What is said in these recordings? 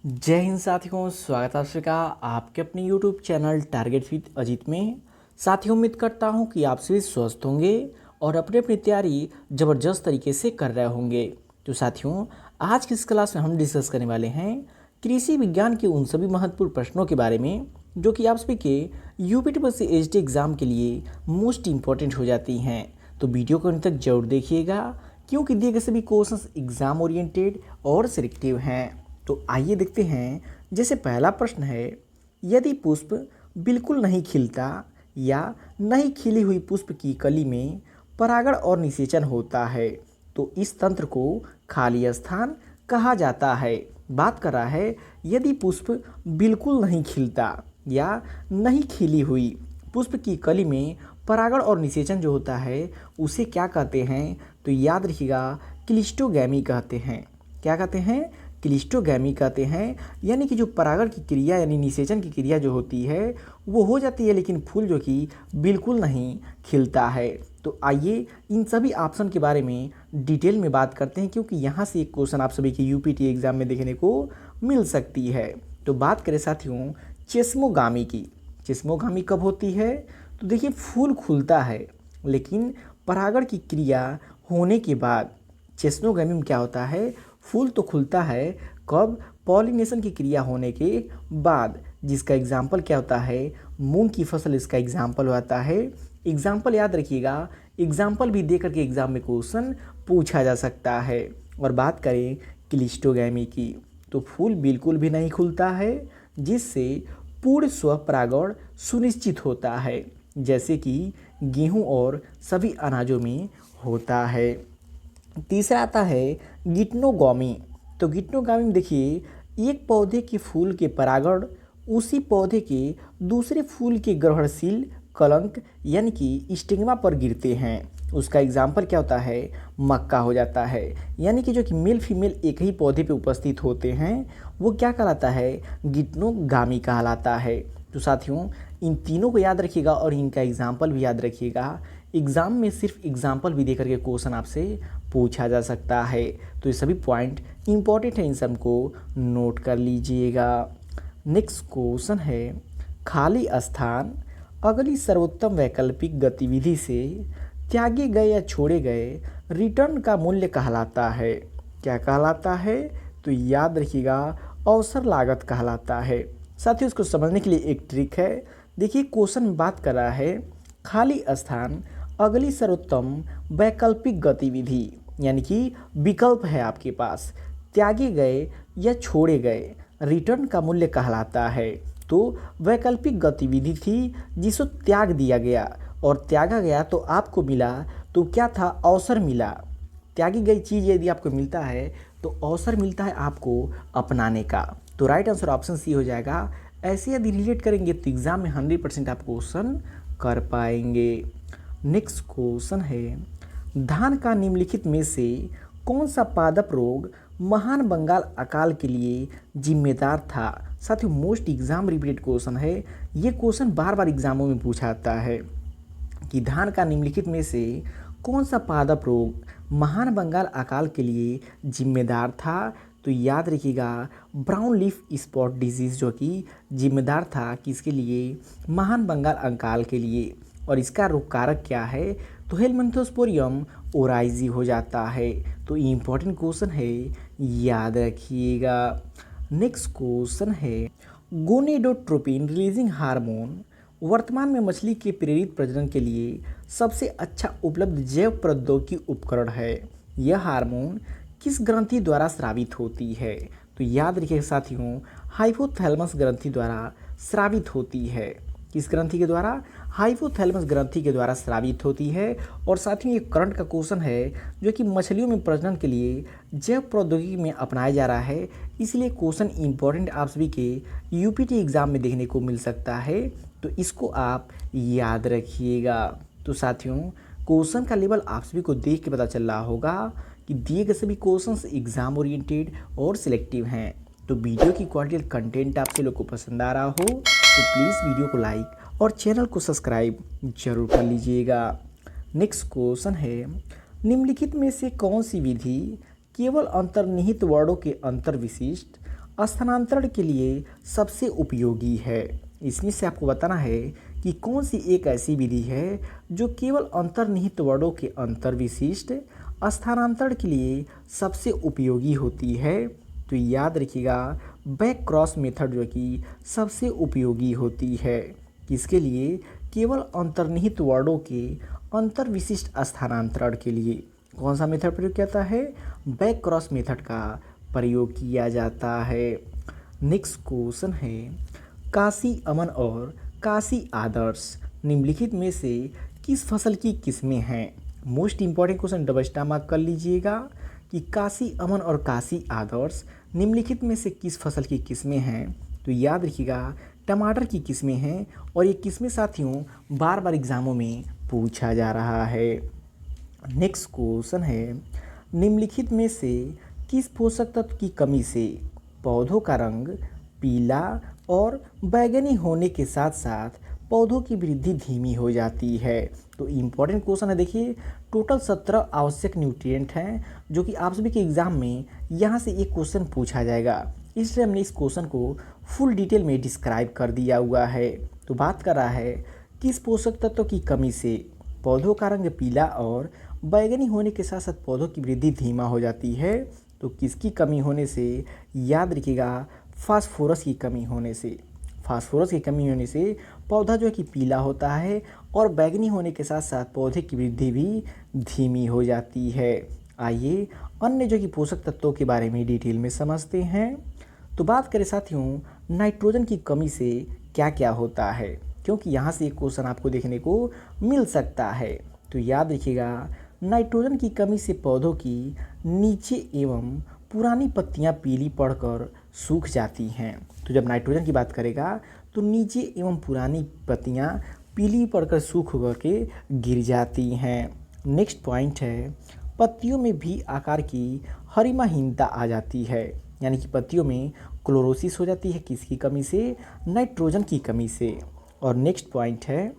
जय हिंद साथियों, स्वागत है आप सभी का आपके अपने YouTube channel target with Ajit में। साथियों, उम्मीद करता हूं कि आप सभी स्वस्थ होंगे और अपनी अपनी तैयारी ज़बरदस्त तरीके से कर रहे होंगे। तो साथियों, आज की इस क्लास में हम डिस्कस करने वाले हैं कृषि विज्ञान के उन सभी महत्वपूर्ण प्रश्नों के बारे में जो कि आप सभी के यूपीटी एचडी एग्ज़ाम के लिए मोस्ट इंपॉर्टेंट हो जाती हैं। तो वीडियो को अंत तक जरूर देखिएगा क्योंकि दिए गए सभी क्वेश्चंस एग्जाम ओरिएंटेड और सिलेक्टिव हैं। तो आइए देखते हैं। जैसे पहला प्रश्न है, यदि पुष्प बिल्कुल नहीं खिलता या नहीं खिली हुई पुष्प की कली में परागण और निषेचन होता है तो इस तंत्र को खाली स्थान कहा जाता है। बात कर रहा है यदि पुष्प बिल्कुल नहीं खिलता या नहीं खिली हुई पुष्प की कली में परागण और निषेचन जो होता है उसे क्या कहते हैं, तो याद रखिएगा क्लिस्टोगैमी कहते हैं। क्या कहते हैं? क्लिस्टोगैमी कहते हैं। यानी कि जो परागण की क्रिया यानी निषेचन की क्रिया जो होती है वो हो जाती है लेकिन फूल जो कि बिल्कुल नहीं खिलता है। तो आइए इन सभी ऑप्शन के बारे में डिटेल में बात करते हैं क्योंकि यहाँ से एक क्वेश्चन आप सभी के यूपीटी एग्जाम में देखने को मिल सकती है। तो बात करें साथियों चेस्मोगामी की। चेस्मोगामी कब होती है? तो देखिए, फूल खुलता है लेकिन परागण की क्रिया होने के बाद चेस्मोगामी में क्या होता है, फूल तो खुलता है कब? पॉलिनेशन की क्रिया होने के बाद, जिसका एग्जाम्पल क्या होता है, मूंग की फसल इसका एग्जाम्पल होता है। एग्जाम्पल याद रखिएगा, एग्जाम्पल भी दे करके एग्जाम में क्वेश्चन पूछा जा सकता है। और बात करें क्लिस्टोगैमी की, तो फूल बिल्कुल भी नहीं खुलता है जिससे पूर्ण स्वपरागण सुनिश्चित होता है, जैसे कि गेहूं और सभी अनाजों में होता है। तीसरा आता है गिटनोगामी। तो गिटनोगामी में देखिए, एक पौधे के फूल के परागण उसी पौधे के दूसरे फूल के ग्रहणशील कलंक यानी कि स्टिग्मा पर गिरते हैं। उसका एग्जाम्पल क्या होता है, मक्का हो जाता है। यानी कि जो कि मेल फीमेल एक ही पौधे पे उपस्थित होते हैं वो क्या कहलाता है, गिटनोगामी कहलाता है। तो साथियों, इन तीनों को याद रखिएगा और इनका एग्जाम्पल भी याद रखिएगा। एग्ज़ाम में सिर्फ एग्जाम्पल भी देकर के क्वेश्चन आपसे पूछा जा सकता है। तो ये सभी पॉइंट इंपॉर्टेंट है, इन सब को नोट कर लीजिएगा। नेक्स्ट क्वेश्चन है, खाली स्थान अगली सर्वोत्तम वैकल्पिक गतिविधि से त्यागे गए या छोड़े गए रिटर्न का मूल्य कहलाता है। क्या कहलाता है? तो याद रखिएगा अवसर लागत कहलाता है। साथियों, इसको समझने के लिए एक ट्रिक है। देखिए, क्वेश्चन में बात कर रहा है खाली स्थान अगली सर्वोत्तम वैकल्पिक गतिविधि, यानी कि विकल्प है आपके पास, त्यागे गए या छोड़े गए रिटर्न का मूल्य कहलाता है। तो वैकल्पिक गतिविधि थी जिसको त्याग दिया गया और त्यागा गया तो आपको मिला, तो क्या था, अवसर मिला। त्यागी गई चीज़ यदि आपको मिलता है तो अवसर मिलता है आपको अपनाने का। तो राइट आंसर ऑप्शन सी हो जाएगा। ऐसे यदि रिलेट करेंगे तो एग्जाम में 100% आप क्वेश्चन कर पाएंगे। नेक्स्ट क्वेश्चन है, धान का निम्नलिखित में से कौन सा पादप रोग महान बंगाल अकाल के लिए जिम्मेदार था? साथियों, मोस्ट एग्जाम रिपीटेड क्वेश्चन है। ये क्वेश्चन बार बार एग्जामों में पूछा जाता है कि धान का निम्नलिखित में से कौन सा पादप रोग महान बंगाल अकाल के लिए जिम्मेदार था? तो याद रखिएगा ब्राउन लीफ स्पॉट डिजीज़ जो कि जिम्मेदार था किसके लिए, महान बंगाल अकाल के लिए। और इसका रोग कारक क्या है, तो हेलमिंथोस्पोरियम ओराइजी हो जाता है। तो इम्पॉर्टेंट क्वेश्चन है, याद रखिएगा। नेक्स्ट क्वेश्चन है, गोनेडोट्रोपिन रिलीजिंग हार्मोन वर्तमान में मछली के प्रेरित प्रजनन के लिए सबसे अच्छा उपलब्ध जैव प्रौद्योगिकी उपकरण है। यह हार्मोन किस ग्रंथि द्वारा स्रावित होती है? तो याद रखिए साथियों, हाइपोथैलेमस ग्रंथि द्वारा स्रावित होती है। किस ग्रंथि के द्वारा? हाइपोथैलेमस ग्रंथि के द्वारा स्रावित होती है। और साथ ही ये करंट का क्वेश्चन है जो कि मछलियों में प्रजनन के लिए जैव प्रौद्योगिकी में अपनाया जा रहा है, इसलिए क्वेश्चन इंपॉर्टेंट आप सभी के यूपीटी एग्जाम में देखने को मिल सकता है। तो इसको आप याद रखिएगा। तो साथियों, क्वेश्चन का लेवल आप सभी को देख के पता चल रहा होगा कि दिए गए सभी क्वेश्चंस एग्जाम ओरिएंटेड और सिलेक्टिव हैं। तो वीडियो की क्वालिटी और कंटेंट आपसे लोग को पसंद आ रहा हो तो प्लीज़ वीडियो को लाइक और चैनल को सब्सक्राइब जरूर कर लीजिएगा। नेक्स्ट क्वेश्चन है, निम्नलिखित में से कौन सी विधि केवल अंतर्निहित वर्णों के अंतर विशिष्ट स्थानांतरण के लिए सबसे उपयोगी है। इसमें से आपको बताना है कि कौन सी एक ऐसी विधि है जो केवल अंतर्निहित वर्णों के अंतर्विशिष्ट स्थानांतरण के लिए सबसे उपयोगी होती है। तो याद रखिएगा, बैक क्रॉस मेथड जो कि सबसे उपयोगी होती है। किसके लिए? केवल अंतर्निहित वर्णों के अंतर्विशिष्ट स्थानांतरण के लिए। कौन सा मेथड प्रयोग किया जाता है? बैक क्रॉस मेथड का प्रयोग किया जाता है। नेक्स्ट क्वेश्चन है, काशी अमन और काशी आदर्श निम्नलिखित में से किस फसल की किस्में हैं? Most important question, double star mark कर लीजिएगा कि काशी अमन और काशी आदर्श निम्नलिखित में से किस फसल की किस्में हैं? तो याद रखिएगा, टमाटर की किस्में हैं और ये किस्में साथियों बार बार एग्जामों में पूछा जा रहा है। नेक्स्ट क्वेश्चन है, निम्नलिखित में से किस पोषक तत्व की कमी से पौधों का रंग पीला और बैंगनी होने के साथ साथ पौधों की वृद्धि धीमी हो जाती है? तो इम्पॉर्टेंट क्वेश्चन है। देखिए, टोटल 17 आवश्यक न्यूट्रिएंट हैं जो कि आप सभी के एग्जाम में यहाँ से एक क्वेश्चन पूछा जाएगा, इसलिए हमने इस क्वेश्चन को फुल डिटेल में डिस्क्राइब कर दिया हुआ है। तो बात कर रहा है किस पोषक तत्व की कमी से पौधों का रंग पीला और बैंगनी होने के साथ साथ पौधों की वृद्धि धीमा हो जाती है? तो किसकी कमी होने से? याद रखिएगा, फास्फोरस की कमी होने से। फास्फोरस की कमी होने से पौधा जो है कि पीला होता है और बैंगनी होने के साथ साथ पौधे की वृद्धि भी धीमी हो जाती है। आइए अन्य जो कि पोषक तत्वों के बारे में डिटेल में समझते हैं। तो बात करें साथियों, नाइट्रोजन की कमी से क्या क्या होता है, क्योंकि यहाँ से एक क्वेश्चन आपको देखने को मिल सकता है। तो याद रखिएगा, नाइट्रोजन की कमी से पौधों की नीचे एवं पुरानी पत्तियां पीली पड़कर सूख जाती हैं। तो जब नाइट्रोजन की बात करेगा तो नीचे एवं पुरानी पत्तियां पीली पड़कर सूख करके गिर जाती हैं। नेक्स्ट पॉइंट है, पत्तियों में भी आकार की हरिमाहीनता आ जाती है, यानी कि पत्तियों में क्लोरोसिस हो जाती है। किसकी कमी से? नाइट्रोजन की कमी से। और नेक्स्ट पॉइंट है,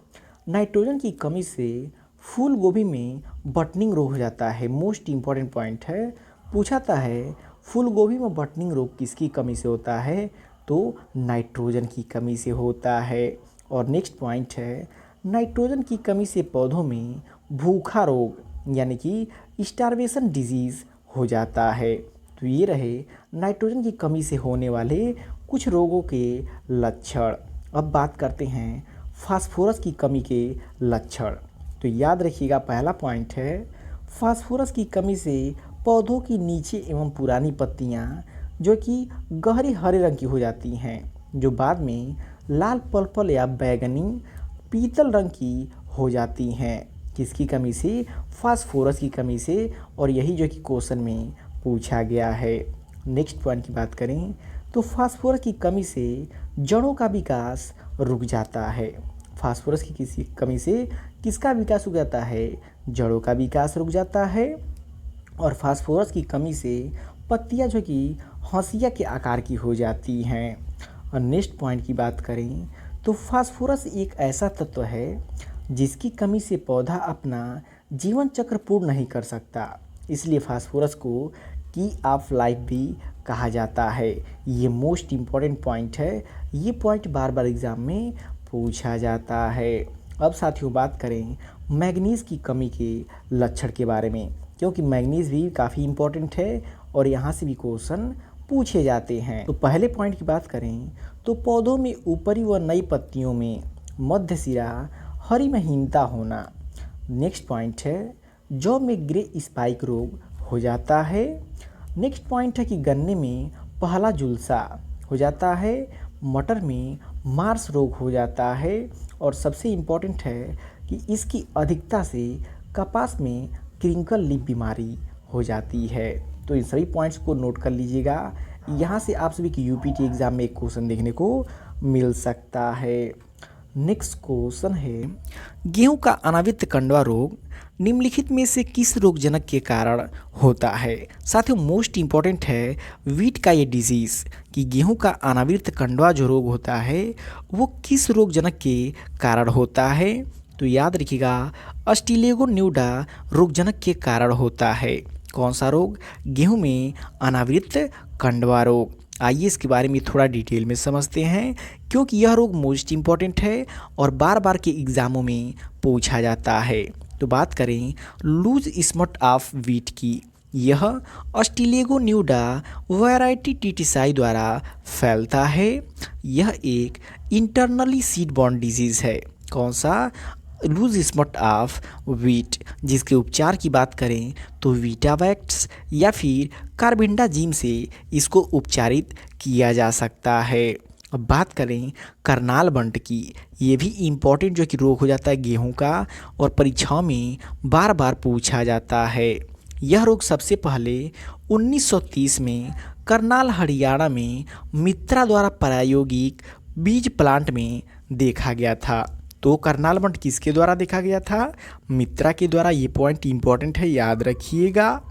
नाइट्रोजन की कमी से फूल गोभी में बटनिंग रोग हो जाता है। मोस्ट इम्पॉर्टेंट पॉइंट है, पूछाता है फूल गोभी में बटनिंग रोग किसकी कमी से होता है? तो नाइट्रोजन की कमी से होता है। और नेक्स्ट पॉइंट है, नाइट्रोजन की कमी से पौधों में भूखा रोग यानी कि स्टार्वेशन डिजीज़ हो जाता है। तो ये रहे नाइट्रोजन की कमी से होने वाले कुछ रोगों के लक्षण। अब बात करते हैं फास्फोरस की कमी के लक्षण। तो याद रखिएगा, पहला पॉइंट है, फास्फोरस की कमी से पौधों की नीचे एवं पुरानी पत्तियां जो कि गहरे हरे रंग की हो जाती हैं, जो बाद में लाल पर्पल या बैगनी पीतल रंग की हो जाती हैं। किसकी कमी से? फास्फोरस की कमी से। और यही जो कि क्वेश्चन में पूछा गया है। नेक्स्ट पॉइंट की बात करें तो फास्फोरस की कमी से जड़ों का विकास रुक जाता है। फास्फोरस की किसी कमी से किसका विकास रुक जाता है? जड़ों का विकास रुक जाता है। और फास्फोरस की कमी से पत्तियां जो कि हंसिया के आकार की हो जाती हैं। और नेक्स्ट पॉइंट की बात करें तो फास्फोरस एक ऐसा तत्व है जिसकी कमी से पौधा अपना जीवन चक्र पूर्ण नहीं कर सकता, इसलिए फास्फोरस को की ऑफ लाइफ भी कहा जाता है। ये मोस्ट इम्पॉर्टेंट पॉइंट है, ये पॉइंट बार बार एग्जाम में पूछा जाता है। अब साथियों बात करें मैग्नीज की कमी के लक्षण के बारे में, क्योंकि मैग्नीज भी काफ़ी इम्पोर्टेंट है और यहाँ से भी क्वेश्चन पूछे जाते हैं। तो पहले पॉइंट की बात करें तो पौधों में ऊपरी व नई पत्तियों में मध्य सिरा हरिमहीनता होना। नेक्स्ट पॉइंट है, जौ में ग्रे स्पाइक रोग हो जाता है। नेक्स्ट पॉइंट है कि गन्ने में पहला झुलसा हो जाता है, मटर में मार्स रोग हो जाता है। और सबसे इम्पॉर्टेंट है कि इसकी अधिकता से कपास में क्रिंकल लीफ बीमारी हो जाती है। तो इन सभी पॉइंट्स को नोट कर लीजिएगा, यहाँ से आप सभी की यूपीटी एग्जाम में एक क्वेश्चन देखने को मिल सकता है। नेक्स्ट क्वेश्चन है, गेहूं का अनावृत कंडवा रोग निम्नलिखित में से किस रोगजनक के कारण होता है? साथियों मोस्ट इम्पॉर्टेंट है वीट का ये डिजीज़ कि गेहूं का अनावृत कंडवा जो रोग होता है वो किस रोगजनक के कारण होता है? तो याद रखिएगा, अस्टिलेगोन्यूडा रोगजनक के कारण होता है। कौन सा रोग? गेहूं में अनावृत कंडवा रोग। आइए इसके बारे में थोड़ा डिटेल में समझते हैं, क्योंकि यह रोग मोस्ट इम्पॉर्टेंट है और बार बार के एग्ज़ामों में पूछा जाता है। तो बात करें लूज स्पॉट ऑफ वीट की। यह अस्टिलेगो न्यूडा वैरायटी टीटीसाई द्वारा फैलता है। यह एक इंटरनली सीड बॉर्न डिजीज़ है। कौन सा? Loose spot of wheat. जिसके उपचार की बात करें तो वीटावैक्स या फिर कार्बेंडाजिम से इसको उपचारित किया जा सकता है। अब बात करें करनाल बंट की। ये भी इम्पॉर्टेंट जो कि रोग हो जाता है गेहूं का और परीक्षाओं में बार बार पूछा जाता है। यह रोग सबसे पहले 1930 में करनाल हरियाणा में मित्रा द्वारा प्रायोगिक बीज प्लांट में देखा गया था। तो करनाल बंट किसके द्वारा देखा गया था? मित्रा के द्वारा। ये पॉइंट इंपॉर्टेंट है, याद रखिएगा।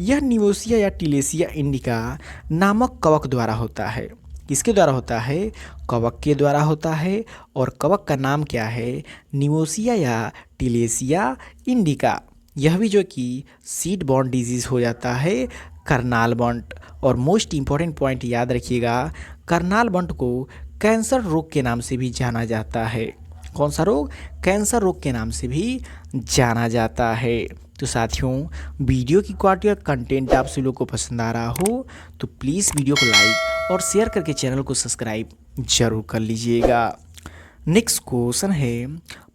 यह निमोसिया या टिलेसिया इंडिका नामक कवक द्वारा होता है। किसके द्वारा होता है? कवक के द्वारा होता है। और कवक का नाम क्या है? निमोसिया या टिलेसिया इंडिका। यह भी जो कि सीड बॉर्न डिजीज़ हो जाता है करनाल बंट। और मोस्ट इम्पॉर्टेंट पॉइंट याद रखिएगा, करनाल बंट को कैंसर रोग के नाम से भी जाना जाता है। कौन सा रोग? कैंसर रोग के नाम से भी जाना जाता है। तो साथियों, वीडियो की क्वालिटी और कंटेंट आप सभी लोग को पसंद आ रहा हो तो प्लीज़ वीडियो को लाइक और शेयर करके चैनल को सब्सक्राइब जरूर कर लीजिएगा। नेक्स्ट क्वेश्चन है,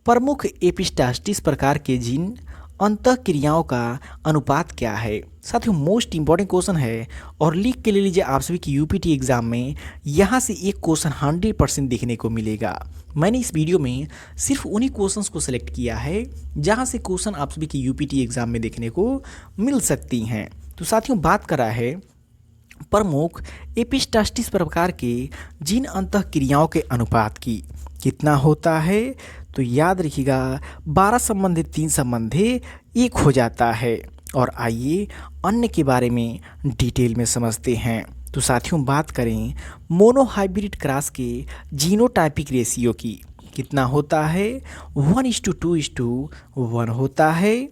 प्रमुख एपिस्टासिस प्रकार के जीन अंतःक्रियाओं का अनुपात क्या है? साथियों, मोस्ट इंपॉर्टेंट क्वेश्चन है और लिख के ले लीजिए आप सभी की यूपीटी एग्जाम में यहाँ से एक क्वेश्चन 100% देखने को मिलेगा। मैंने इस वीडियो में सिर्फ उन्हीं क्वेश्चंस को सिलेक्ट किया है जहाँ से क्वेश्चन आप सभी की यूपीटी एग्जाम में देखने को मिल सकती हैं। तो साथियों, बात करा है प्रमुख एपिस्टासिस प्रकार के जीन अंतःक्रियाओं के अनुपात की। कितना होता है? तो याद रखिएगा, 12 संबंधी 3 संबंधी 1 हो जाता है। और आइए अन्य के बारे में डिटेल में समझते हैं। तो साथियों, बात करें मोनोहाइब्रिड क्रॉस के जीनोटाइपिक रेशियो की। कितना होता है? 1:2:1 होता है।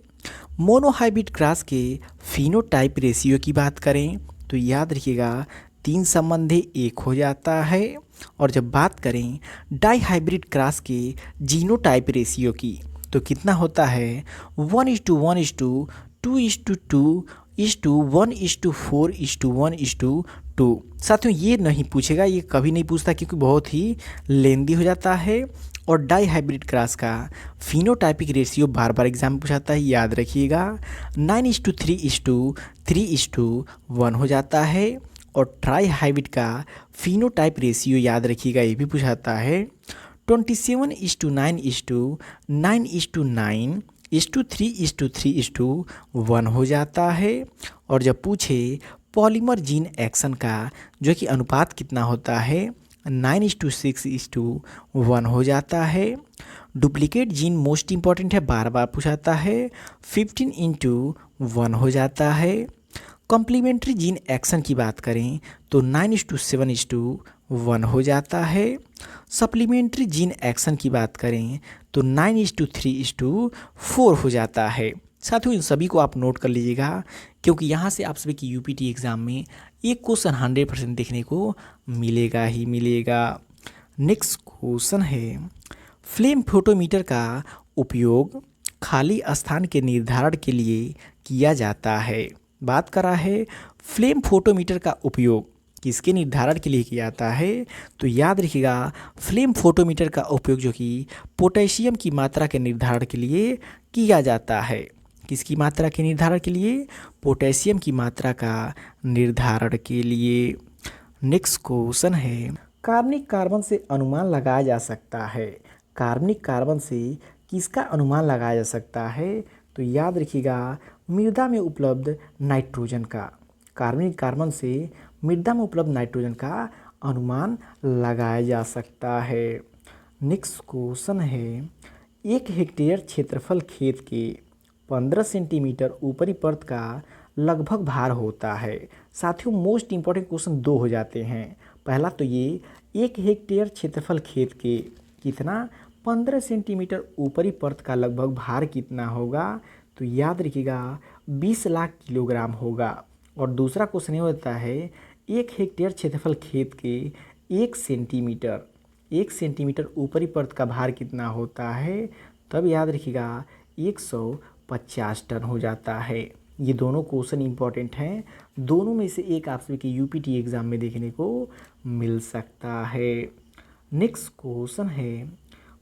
मोनोहाइब्रिड क्रॉस के फिनोटाइप रेशियो की बात करें तो याद रखिएगा 3 संबंधी 1 हो जाता है। और जब बात करें डाईहाइब्रिड क्रॉस के जीनोटाइप रेशियो की तो कितना होता है? 1:1:2:1:4:1:2। साथियों, ये नहीं पूछेगा, ये कभी नहीं पूछता क्योंकि बहुत ही लेंदी हो जाता है। और डाईहाइब्रिड क्रॉस का फिनोटाइपिक रेशियो बार बार एग्जाम में पूछाता है, याद रखिएगा 9:3:3:1 हो जाता है। और ट्राई हाइब्रिड का फिनोटाइप रेशियो याद रखिएगा, ये भी पूछाता है 27:9:9:9:3:3:1 हो जाता है। और जब पूछे पॉलीमर जीन एक्शन का जो कि अनुपात कितना होता है 9:6:1 हो जाता है। डुप्लीकेट जीन मोस्ट इंपॉर्टेंट है, बार बार पूछाता है 15:1 हो जाता है। कॉम्प्लीमेंट्री जीन एक्शन की बात करें तो 9:7:1 हो जाता है। सप्लीमेंट्री जीन एक्शन की बात करें तो 9:3:4 हो जाता है। साथियों, इन सभी को आप नोट कर लीजिएगा क्योंकि यहाँ से आप सभी की यूपीटी एग्ज़ाम में एक क्वेश्चन 100% देखने को मिलेगा ही मिलेगा। नेक्स्ट क्वेश्चन है, फ्लेम फोटोमीटर का उपयोग खाली स्थान के निर्धारण के लिए किया जाता है। बात करा है फ्लेम फोटोमीटर का उपयोग किसके निर्धारण के लिए किया जाता है? तो याद रखिएगा, फ्लेम फोटोमीटर का उपयोग जो कि पोटेशियम की मात्रा के निर्धारण के लिए किया जाता है। किसकी मात्रा के निर्धारण के लिए? पोटेशियम की मात्रा का निर्धारण के लिए। नेक्स्ट क्वेश्चन है, कार्बनिक कार्बन से अनुमान लगाया जा सकता है। कार्बनिक कार्बन से किसका अनुमान लगाया जा सकता है? तो याद रखिएगा, मृदा में उपलब्ध नाइट्रोजन का। कार्बनिक कार्बन से मृदा में उपलब्ध नाइट्रोजन का अनुमान लगाया जा सकता है। नेक्स्ट क्वेश्चन है, 1 हेक्टेयर क्षेत्रफल खेत के 15 सेंटीमीटर ऊपरी परत का लगभग भार होता है। साथियों, मोस्ट इंपॉर्टेंट क्वेश्चन 2 हो जाते हैं। पहला तो ये 1 हेक्टेयर क्षेत्रफल खेत के कितना 15 सेंटीमीटर ऊपरी परत का लगभग भार कितना होगा? तो याद रखिएगा 20 लाख किलोग्राम होगा। और दूसरा क्वेश्चन ये होता है 1 हेक्टेयर क्षेत्रफल खेत के 1 सेंटीमीटर ऊपरी परत का भार कितना होता है? तब याद रखिएगा 150 टन हो जाता है। ये दोनों क्वेश्चन इंपॉर्टेंट हैं, दोनों में से एक आप सभी के यूपीटी एग्जाम में देखने को मिल सकता है। नेक्स्ट क्वेश्चन है,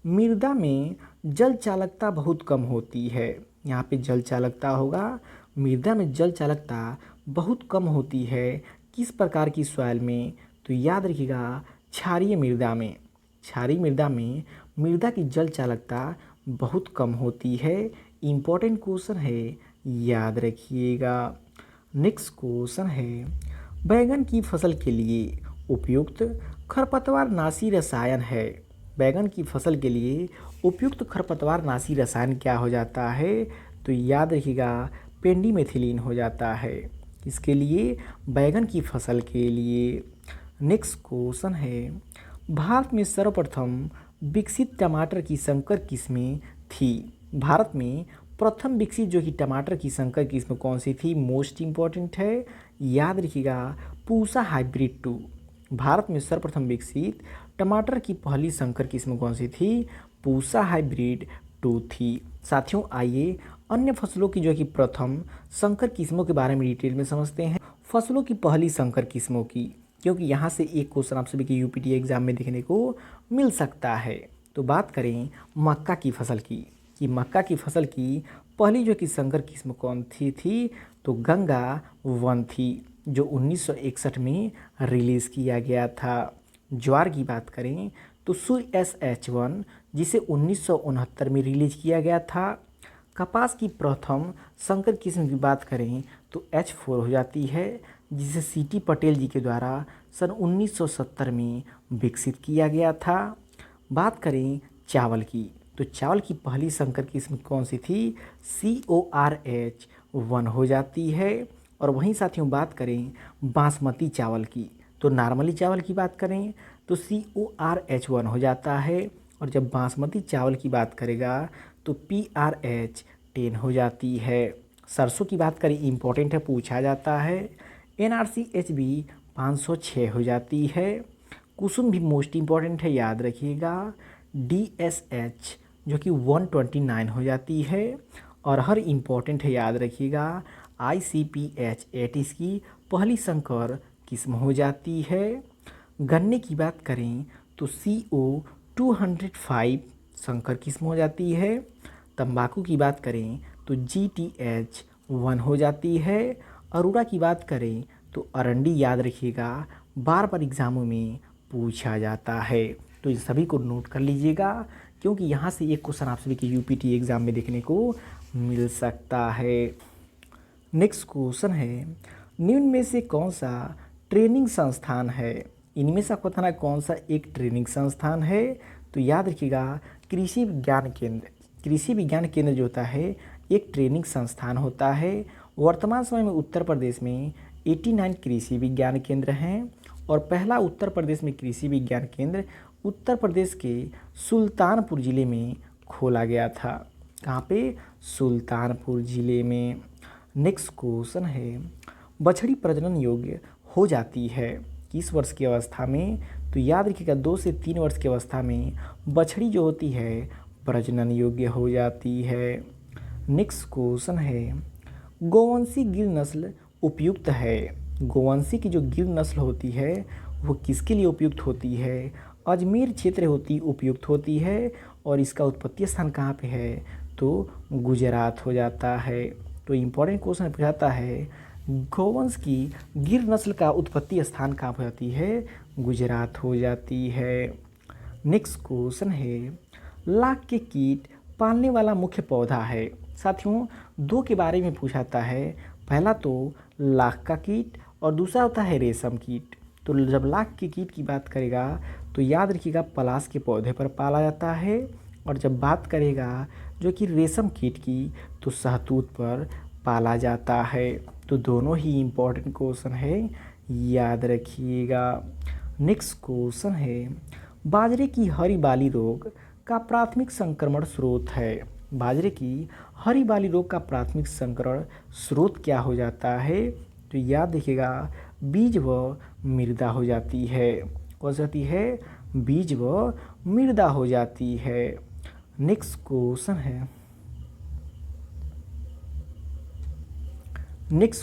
मृदा में जल चालकता बहुत कम होती है। यहाँ पे जल चालकता होगा, मृदा में जल चालकता बहुत कम होती है किस प्रकार की सॉइल में? तो याद रखिएगा क्षारीय मृदा में। क्षारीय मृदा में मृदा की जल चालकता बहुत कम होती है। इम्पोर्टेंट क्वेश्चन है, याद रखिएगा। नेक्स्ट क्वेश्चन है, बैगन की फसल के लिए उपयुक्त खरपतवारनाशी रसायन है। बैगन की फसल के लिए उपयुक्त खरपतवारनाशी रसायन क्या हो जाता है? तो याद रखिएगा पेंडिमेथिलीन हो जाता है। इसके लिए बैगन की फसल के लिए। नेक्स्ट क्वेश्चन है, भारत में सर्वप्रथम विकसित टमाटर की संकर किस्में थी। भारत में प्रथम विकसित जो कि टमाटर की संकर किस्म कौन सी थी? मोस्ट इम्पॉर्टेंट है, याद रखिएगा पूसा हाइब्रिड 2। भारत में सर्वप्रथम विकसित टमाटर की पहली संकर किस्म कौन सी थी? पूसा हाइब्रिड 2 थी। साथियों आइए अन्य फसलों की जो कि प्रथम संकर किस्मों के बारे में डिटेल में समझते हैं। फसलों की पहली संकर किस्मों की, क्योंकि यहाँ से एक क्वेश्चन आप सभी के यूपीटी एग्जाम में देखने को मिल सकता है। तो बात करें मक्का की फसल की, कि मक्का की फसल की पहली जो कि संकर किस्म कौन थी? तो गंगा 1 थी, जो 1961 में रिलीज़ किया गया था। ज्वार की बात करें तो SH1, जिसे 1969 में रिलीज किया गया था। कपास की प्रथम संकर किस्म की बात करें तो H4 हो जाती है, जिसे सीटी पटेल जी के द्वारा सन 1970 में विकसित किया गया था। बात करें चावल की, तो चावल की पहली संकर किस्म कौन सी थी? CORH1 हो जाती है। और वहीं साथियों बात करें बासमती चावल की, तो नॉर्मली चावल की बात करें तो CORH1 हो जाता है। और जब बासमती चावल की बात करेगा तो PRH10 हो जाती है। सरसों की बात करें, इंपॉर्टेंट है, पूछा जाता है, NRCHB 506 हो जाती है। कुसुम भी मोस्ट इम्पॉर्टेंट है, याद रखिएगा, DSH जो कि 129 हो जाती है। और हर इम्पॉर्टेंट है, याद रखिएगा, ICPH 80 की पहली संकर किस्म हो जाती है। गन्ने की बात करें तो CO 205 संकर किस्म हो जाती है। तंबाकू की बात करें तो GTH 1 हो जाती है। अरोड़ा की बात करें तो अरंडी, याद रखिएगा, बार बार एग्जामों में पूछा जाता है। तो इन सभी को नोट कर लीजिएगा, क्योंकि यहाँ से एक क्वेश्चन आप सभी के यूपीटी एग्जाम में देखने को मिल सकता है। नेक्स्ट क्वेश्चन है, निम्न में से कौन सा ट्रेनिंग संस्थान है? इनमें से आपको बताना कौन सा एक ट्रेनिंग संस्थान है? तो याद रखिएगा कृषि विज्ञान केंद्र। कृषि विज्ञान केंद्र जो होता है एक ट्रेनिंग संस्थान होता है। वर्तमान समय में उत्तर प्रदेश में 89 कृषि विज्ञान केंद्र हैं। और पहला उत्तर प्रदेश में कृषि विज्ञान केंद्र उत्तर प्रदेश के सुल्तानपुर ज़िले में खोला गया था। कहाँ पे? सुल्तानपुर ज़िले में। नेक्स्ट क्वेश्चन है, बछड़ी प्रजनन योग्य हो जाती है किस वर्ष की अवस्था में? तो याद रखिएगा 2 से 3 वर्ष की अवस्था में बछड़ी जो होती है प्रजनन योग्य हो जाती है। नेक्स्ट क्वेश्चन है, गोवंशी गिर नस्ल उपयुक्त है। गोवंशी की जो गिर नस्ल होती है वो किसके लिए उपयुक्त होती है? अजमेर क्षेत्र होती उपयुक्त होती है। और इसका उत्पत्ति स्थान कहाँ पे है? तो गुजरात हो जाता है। तो इम्पोर्टेंट क्वेश्चन पूछाता है, गोवंश की गिर नस्ल का उत्पत्ति स्थान कहाँ पर होती है? गुजरात हो जाती है। नेक्स्ट क्वेश्चन है, लाख के कीट पालने वाला मुख्य पौधा है। साथियों 2 के बारे में पूछाता है, पहला तो लाख का कीट और दूसरा होता है रेशम कीट। तो जब लाख के कीट की बात करेगा तो याद रखिएगा पलाश के पौधे पर पाला जाता है। और जब बात करेगा जो कि रेशम कीट की तो शहतूत पर पाला जाता है। तो दोनों ही इम्पोर्टेंट क्वेश्चन है, याद रखिएगा। नेक्स्ट क्वेश्चन है, बाजरे की हरी बाली रोग का प्राथमिक संक्रमण स्रोत है। बाजरे की हरी बाली रोग का प्राथमिक संक्रमण स्रोत क्या हो जाता है? तो याद रखिएगा बीज व मृदा हो जाती है। कौन सी होती है? बीज व मृदा हो जाती है। नेक्स्ट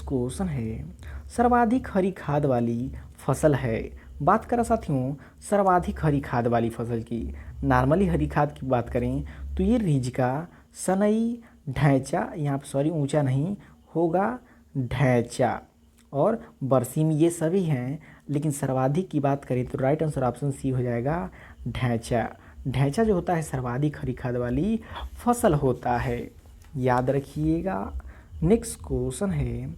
क्वेश्चन है, सर्वाधिक हरी खाद वाली फसल है। बात करें साथियों सर्वाधिक हरी खाद वाली फसल की, नॉर्मली हरी खाद की बात करें तो ये रिजका, सनई, ढैंचा, यहाँ पर सॉरी ऊंचा नहीं होगा, ढैंचा और बरसीम, ये सभी हैं। लेकिन सर्वाधिक की बात करें तो राइट आंसर ऑप्शन सी हो जाएगा, ढैंचा। ढैंचा जो होता है सर्वाधिक हरी खाद वाली फसल होता है, याद रखिएगा। नेक्स्ट क्वेश्चन है,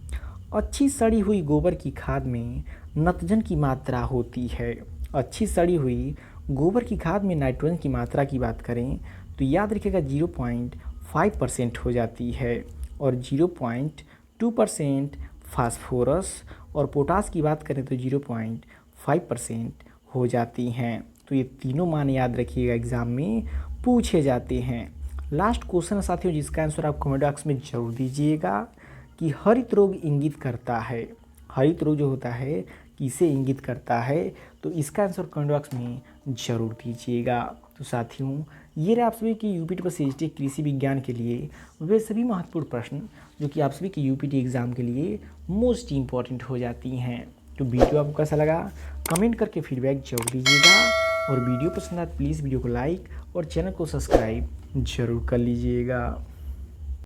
अच्छी सड़ी हुई गोबर की खाद में नत्रजन की मात्रा होती है। अच्छी सड़ी हुई गोबर की खाद में नाइट्रोजन की मात्रा की बात करें तो याद रखिएगा 0.5% हो जाती है और 0.2% फास्फोरस और पोटास की बात करें तो 0.5% हो जाती हैं। तो ये तीनों मान याद रखिएगा, एग्जाम में पूछे जाते हैं। लास्ट क्वेश्चन है साथियों जिसका आंसर आप कमेंट बॉक्स में जरूर दीजिएगा कि हरित रोग इंगित करता है। हरित रोग जो होता है किसे इंगित करता है, तो इसका आंसर कमेंट बॉक्स में जरूर दीजिएगा। तो साथियों ये रहे आप सभी की यूपीटी पर सीजीटी कृषि विज्ञान के लिए वे सभी महत्वपूर्ण प्रश्न जो कि आप सभी के यूपीटी एग्जाम के लिए मोस्ट इंपॉर्टेंट हो जाती हैं। तो वीडियो आपको कैसा लगा कमेंट करके फीडबैक जरूर दीजिएगा और वीडियो पसंद आए प्लीज़ वीडियो को लाइक और चैनल को सब्सक्राइब जरूर कर लीजिएगा।